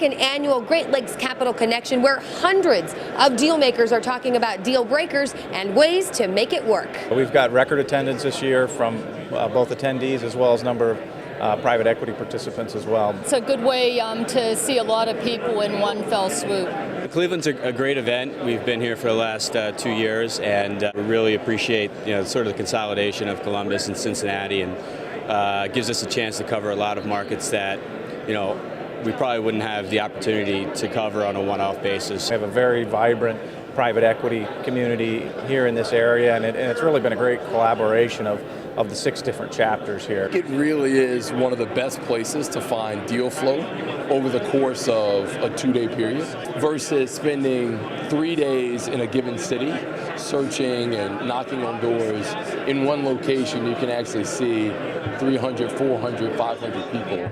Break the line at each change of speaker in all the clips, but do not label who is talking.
second annual Great Lakes Capital Connection, where hundreds of deal makers are talking about deal breakers and ways to make it work.
We've got record attendance this year from both attendees as well as number of private equity participants as well.
It's a good way to see a lot of people in one fell swoop.
Cleveland's a great event. We've been here for the last 2 years, and we really appreciate sort of the consolidation of Columbus and Cincinnati, and gives us a chance to cover a lot of markets that we probably wouldn't have the opportunity to cover on a one-off basis.
We have a very vibrant private equity community here in this area, and it's really been a great collaboration of the 6 different chapters here.
It really is one of the best places to find deal flow over the course of a 2-day period versus spending 3 days in a given city searching and knocking on doors. In one location, you can actually see 300, 400, 500 people.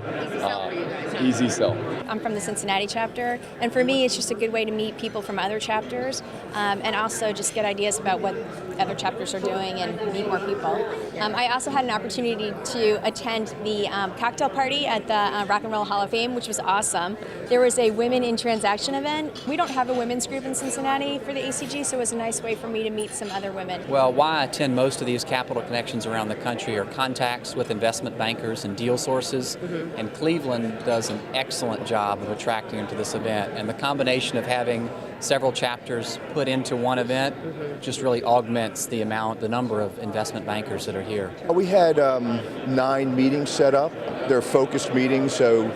Easy sell.
I'm from the Cincinnati chapter, and for me it's just a good way to meet people from other chapters and also just get ideas about what other chapters are doing and meet more people. I also had an opportunity to attend the cocktail party at the Rock and Roll Hall of Fame, which was awesome. There was a Women in Transaction event. We don't have a women's group in Cincinnati for the ACG, so it was a nice way for me to meet some other women.
Well, why I attend most of these capital connections around the country are contacts with investment bankers and deal sources, and Cleveland does an excellent job of attracting them to this event, and the combination of having several chapters put into one event just really augments the number of investment bankers that are here.
We had 9 meetings set up. They're focused meetings, so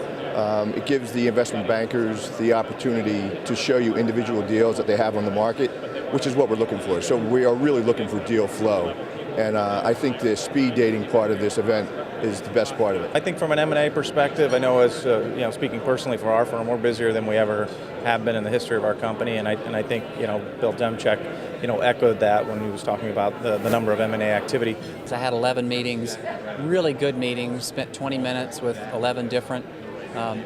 it gives the investment bankers the opportunity to show you individual deals that they have on the market, which is what we're looking for. So we are really looking for deal flow, and I think the speed dating part of this event is the best part of it.
I think from an M&A perspective, I know as speaking personally for our firm, we're busier than we ever have been in the history of our company, and I think Bill Demchek echoed that when he was talking about the number of M&A activity.
So I had 11 meetings, really good meetings, spent 20 minutes with 11 different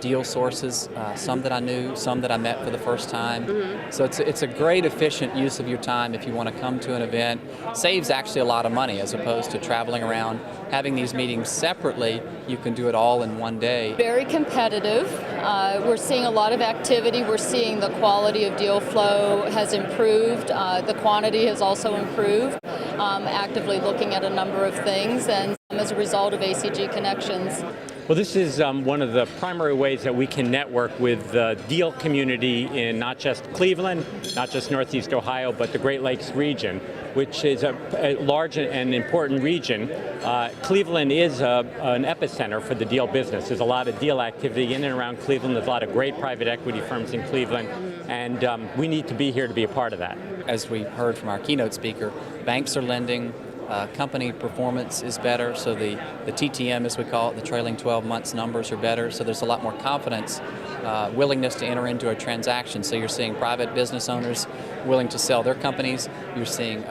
deal sources, some that I knew, some that I met for the first time. So it's a great efficient use of your time if you want to come to an event. Saves actually a lot of money as opposed to traveling around. Having these meetings separately, you can do it all in one day.
Very competitive. We're seeing a lot of activity. We're seeing the quality of deal flow has improved. The quantity has also improved. Actively looking at a number of things, and as a result of ACG Connections.
Well, this is one of the primary ways that we can network with the deal community in not just Cleveland, not just Northeast Ohio, but the Great Lakes region, which is a large and important region. Cleveland is an epicenter for the deal business. There's a lot of deal activity in and around Cleveland. There's a lot of great private equity firms in Cleveland, and we need to be here to be a part of that.
As we heard from our keynote speaker, banks are lending. Company performance is better, so the TTM, as we call it, the trailing 12 months numbers are better, so there's a lot more confidence, willingness to enter into a transaction. So you're seeing private business owners willing to sell their companies, you're seeing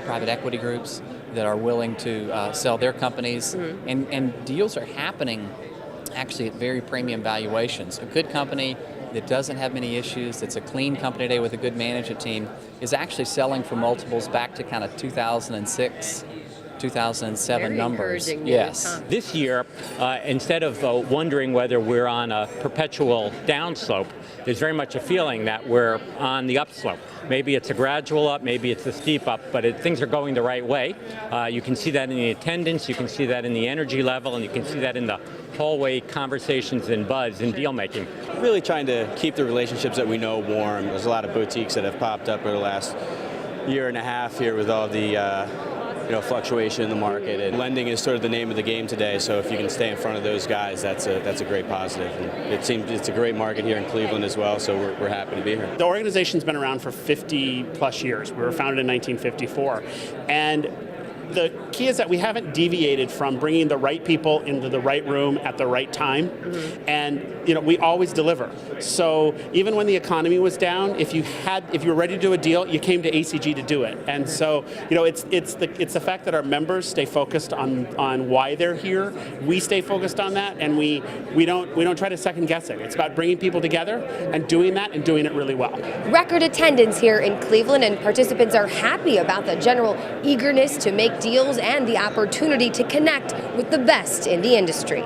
private equity groups that are willing to sell their companies, and deals are happening actually at very premium valuations. A good company that doesn't have many issues, that's a clean company today with a good management team, is actually selling for multiples back to kind of 2006, 2007
Very
numbers.
encouraging
Yes.
news, huh?
This year, instead of wondering whether we're on a perpetual downslope, there's very much a feeling that we're on the upslope. Maybe it's a gradual up, maybe it's a steep up, but things are going the right way. You can see that in the attendance, you can see that in the energy level, and you can see that in the hallway conversations and buzz and deal making.
Really trying to keep the relationships that we know warm. There's a lot of boutiques that have popped up over the last year and a half here with all the fluctuation in the market, and lending is sort of the name of the game today. So if you can stay in front of those guys, that's a great positive. And it seems it's a great market here in Cleveland as well. So we're happy to be here.
The organization's been around for 50 plus years. We were founded in 1954, and the key is that we haven't deviated from bringing the right people into the right room at the right time, and we always deliver. So even when the economy was down, if you were ready to do a deal, you came to ACG to do it. And so it's the fact that our members stay focused on why they're here. We stay focused on that, and we don't try to second guess it. It's about bringing people together and doing that and doing it really well.
Record attendance here in Cleveland, and participants are happy about the general eagerness to make deals and the opportunity to connect with the best in the industry.